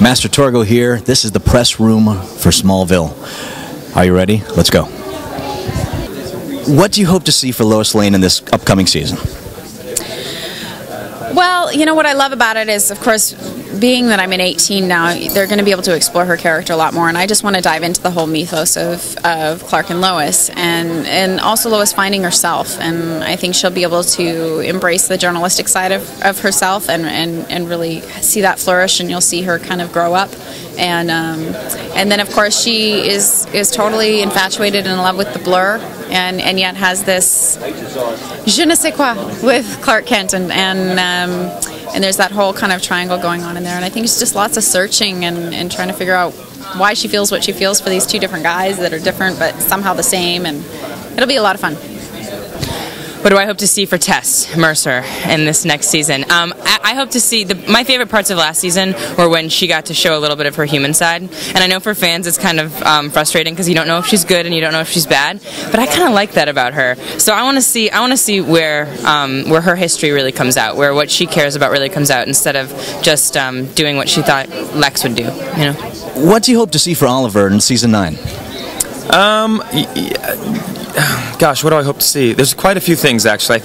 Master Torgo here. This is the press room for Smallville. Are you ready? Let's go. What do you hope to see for Lois Lane in this upcoming season? Well, you know what I love about it is, of course, being that I'm in 18 now, they're going to be able to explore her character a lot more, and I just want to dive into the whole mythos of Clark and Lois, and also Lois finding herself, and I think she'll be able to embrace the journalistic side of herself and really see that flourish, and you'll see her kind of grow up, and then of course she is totally infatuated and in love with the Blur, and yet has this je ne sais quoi with Clark Kent, and there's that whole kind of triangle going on in there, and I think it's just lots of searching and trying to figure out why she feels what she feels for these two different guys that are different but somehow the same, and it'll be a lot of fun. What do I hope to see for Tess, Mercer, in this next season? I hope to see, my favorite parts of last season were when she got to show a little bit of her human side. And I know for fans it's kind of frustrating because you don't know if she's good and you don't know if she's bad. But I kind of like that about her. So I want to see where her history really comes out, where what she cares about really comes out, instead of just doing what she thought Lex would do. You know. What do you hope to see for Oliver in season 9? Gosh, what do I hope to see? There's quite a few things, actually.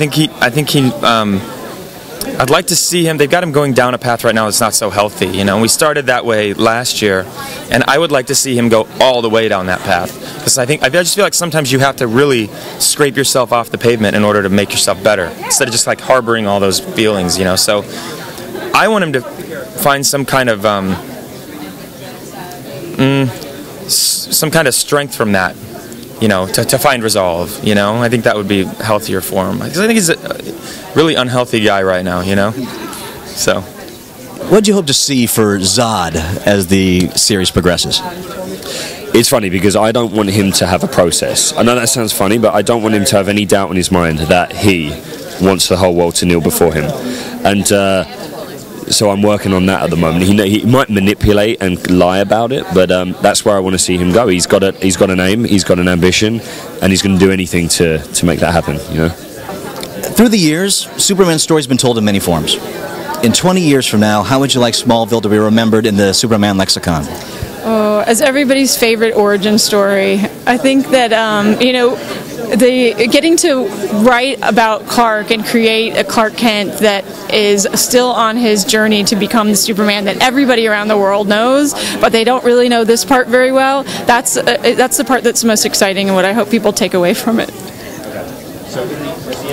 I'd like to see him. They've got him going down a path right now that's not so healthy. You know, we started that way last year, and I would like to see him go all the way down that path, because I just feel like sometimes you have to really scrape yourself off the pavement in order to make yourself better, instead of just like harboring all those feelings. You know, so I want him to find some kind of strength from that. You know, to find resolve, you know. I think that would be healthier for him. Because I think he's a really unhealthy guy right now, you know. So. What do you hope to see for Zod as the series progresses? It's funny because I don't want him to have a process. I know that sounds funny, but I don't want him to have any doubt in his mind that he wants the whole world to kneel before him. And so I'm working on that at the moment. He might manipulate and lie about it, but that's where I want to see him go. He's got an aim, he's got an ambition, and he's going to do anything to make that happen. You know. Through the years, Superman's story's been told in many forms. In 20 years from now, how would you like Smallville to be remembered in the Superman lexicon? Oh, as everybody's favorite origin story, I think that you know, getting to write about Clark and create a Clark Kent that is still on his journey to become the Superman that everybody around the world knows, but they don't really know this part very well. That's the part that's most exciting, and what I hope people take away from it.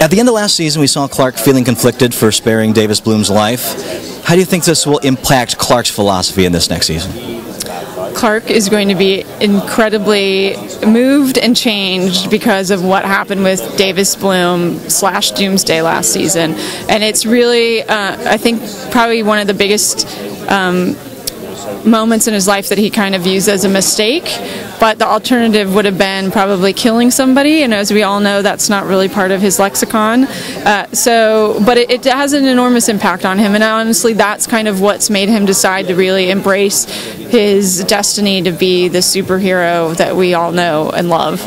At the end of last season, we saw Clark feeling conflicted for sparing Davis Bloom's life. How do you think this will impact Clark's philosophy in this next season? Clark is going to be incredibly moved and changed because of what happened with Davis Bloom / Doomsday last season. And it's really, I think, probably one of the biggest moments in his life that he kind of views as a mistake. But the alternative would have been probably killing somebody, and as we all know, that's not really part of his lexicon. But it has an enormous impact on him, and honestly, that's kind of what's made him decide to really embrace his destiny to be the superhero that we all know and love.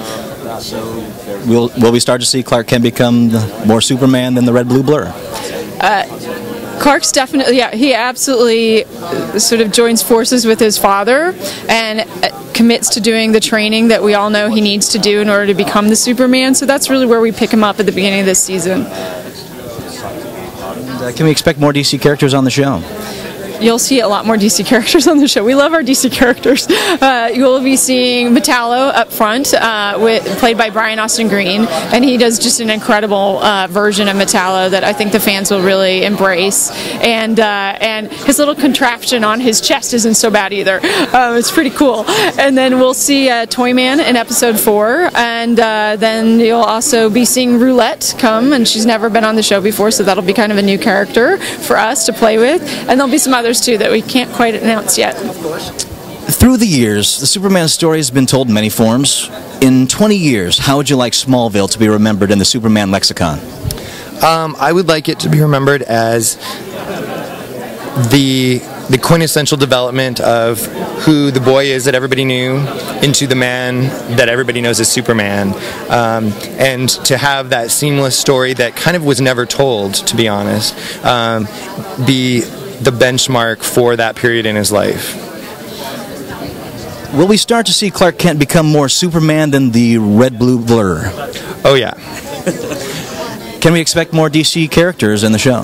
Will we start to see Clark Kent become more Superman than the Red Blue Blur? Clark's definitely, yeah, he absolutely sort of joins forces with his father and commits to doing the training that we all know he needs to do in order to become the Superman. So that's really where we pick him up at the beginning of this season. Can we expect more DC characters on the show? You'll see a lot more DC characters on the show. We love our DC characters. You'll be seeing Metallo up front, played by Brian Austin Green, and he does just an incredible version of Metallo that I think the fans will really embrace. And his little contraption on his chest isn't so bad either. It's pretty cool. And then we'll see Toyman in episode 4, and then you'll also be seeing Roulette come, and she's never been on the show before, so that'll be kind of a new character for us to play with. And there'll be some others too that we can't quite announce yet. Through the years, the Superman story has been told in many forms. In 20 years, how would you like Smallville to be remembered in the Superman lexicon? I would like it to be remembered as the quintessential development of who the boy is that everybody knew into the man that everybody knows as Superman, and to have that seamless story that kind of was never told, to be honest, be the benchmark for that period in his life. Will we start to see Clark Kent become more Superman than the red-blue blur? Oh yeah. Can we expect more DC characters in the show?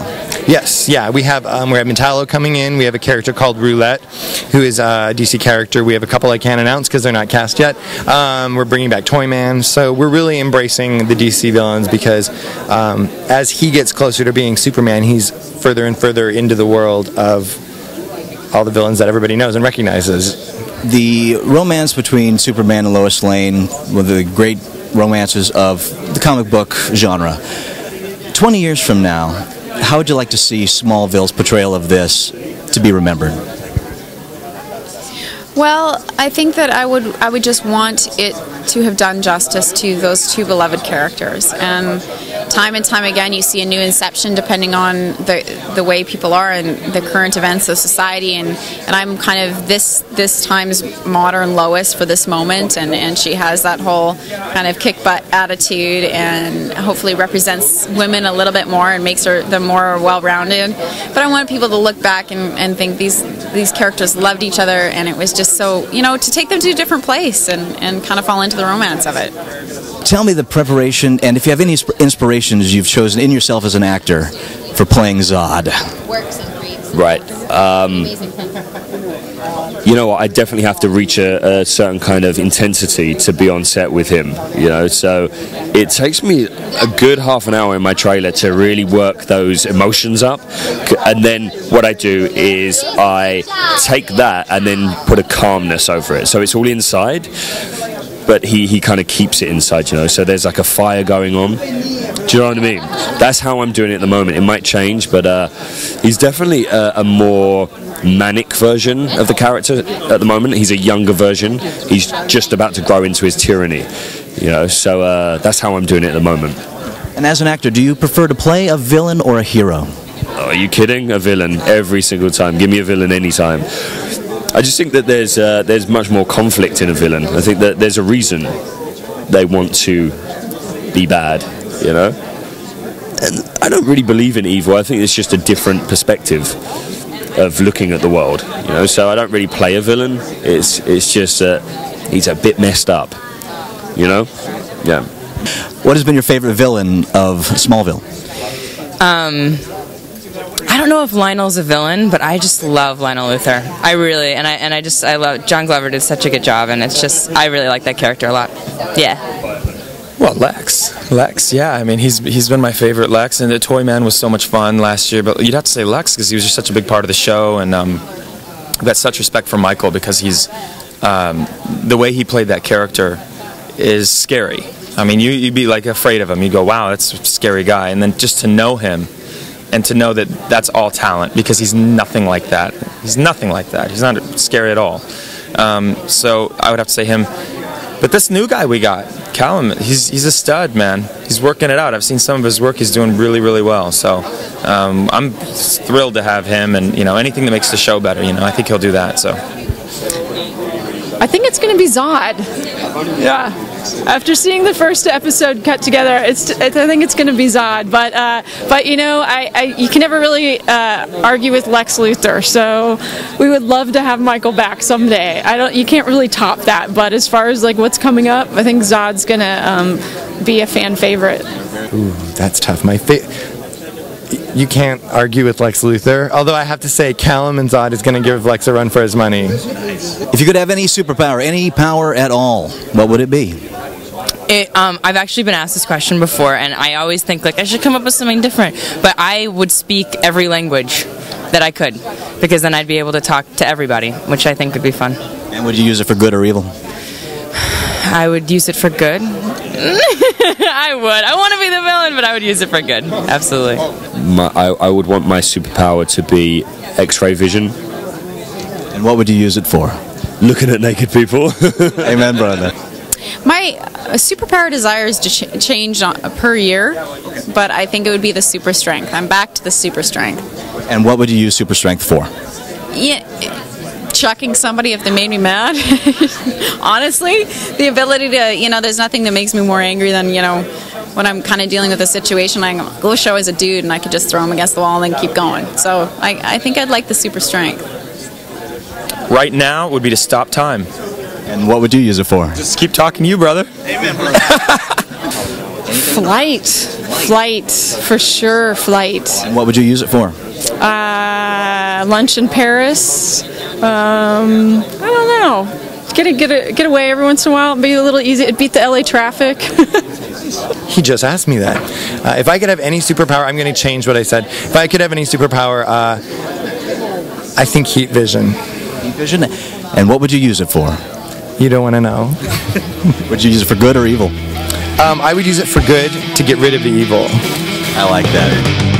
Yes, yeah, we have Metallo coming in. We have a character called Roulette, who is a DC character. We have a couple I can't announce because they're not cast yet. We're bringing back Toyman, so we're really embracing the DC villains because as he gets closer to being Superman, he's further and further into the world of all the villains that everybody knows and recognizes. The romance between Superman and Lois Lane, one of the great romances of the comic book genre. 20 years from now, how would you like to see Smallville's portrayal of this to be remembered? Well, I think that I would just want it to have done justice to those two beloved characters. And time again, you see a new inception depending on the way people are and the current events of society. And I'm kind of this time's modern Lois for this moment, and she has that whole kind of kick butt attitude and hopefully represents women a little bit more and makes them more well-rounded. But I want people to look back and think these characters loved each other, and it was just so, to take them to a different place and kind of fall into the romance of it. Tell me the preparation, and if you have any inspirations you've chosen in yourself as an actor for playing Zod. Right. I definitely have to reach a certain kind of intensity to be on set with him, so it takes me a good half an hour in my trailer to really work those emotions up, and then what I do is I take that and then put a calmness over it, so it's all inside, but he kind of keeps it inside, so there's like a fire going on. Do you know what I mean? That's how I'm doing it at the moment. It might change, but he's definitely a more manic version of the character at the moment. He's a younger version. He's just about to grow into his tyranny, so that's how I'm doing it at the moment. And as an actor, do you prefer to play a villain or a hero? Oh, are you kidding? A villain every single time. Give me a villain anytime. I just think that there's much more conflict in a villain. I think that there's a reason they want to be bad, And I don't really believe in evil. I think it's just a different perspective of looking at the world, So I don't really play a villain. It's just he's a bit messed up, Yeah. What has been your favorite villain of Smallville? I don't know if Lionel's a villain, but I just love Lionel Luthor. I really, and I love, John Glover did such a good job, and it's just, I really like that character a lot. Yeah. Well, Lex, yeah. I mean, he's been my favorite Lex, and the Toyman was so much fun last year. But you'd have to say Lex because he was just such a big part of the show, and I've got such respect for Michael because he's the way he played that character is scary. I mean, you'd be like afraid of him. You go, wow, that's a scary guy, and then just to know him. And to know that that's all talent because he's nothing like that. He's nothing like that. He's not scary at all. So I would have to say him. But this new guy we got, Callum, he's a stud, man. He's working it out. I've seen some of his work. He's doing really, really well. So I'm thrilled to have him. And anything that makes the show better, I think he'll do that. So I think it's going to be Zod. Yeah. After seeing the first episode cut together, I think it's going to be Zod. But you can never really argue with Lex Luthor. So we would love to have Michael back someday. You can't really top that. But as far as like what's coming up, I think Zod's going to be a fan favorite. Ooh, that's tough. You can't argue with Lex Luthor. Although I have to say, Callum and Zod is going to give Lex a run for his money. If you could have any superpower, any power at all, what would it be? I've actually been asked this question before, and I always think like I should come up with something different. But I would speak every language that I could, because then I'd be able to talk to everybody, which I think would be fun. And would you use it for good or evil? I would use it for good. I would. I want to be the villain, but I would use it for good. Absolutely. I would want my superpower to be X-ray vision. And what would you use it for? Looking at naked people. Amen, brother. My superpower desires to change per year, but I think it would be the super strength. I'm back to the super strength. And what would you use super strength for? Yeah, chucking somebody if they made me mad. Honestly, the ability to, there's nothing that makes me more angry than, when I'm kind of dealing with a situation, I go show as a dude and I could just throw him against the wall and then keep going. So I think I'd like the super strength. Right now would be to stop time. And what would you use it for? Just keep talking to you, brother. Amen, brother. Flight, for sure, flight. And what would you use it for? Lunch in Paris. I don't know. Get away every once in a while. Be a little easy. Beat the LA traffic. He just asked me that. If I could have any superpower, I'm going to change what I said. If I could have any superpower, I think heat vision. Heat vision. And what would you use it for? You don't want to know. Would you use it for good or evil? I would use it for good to get rid of the evil. I like that.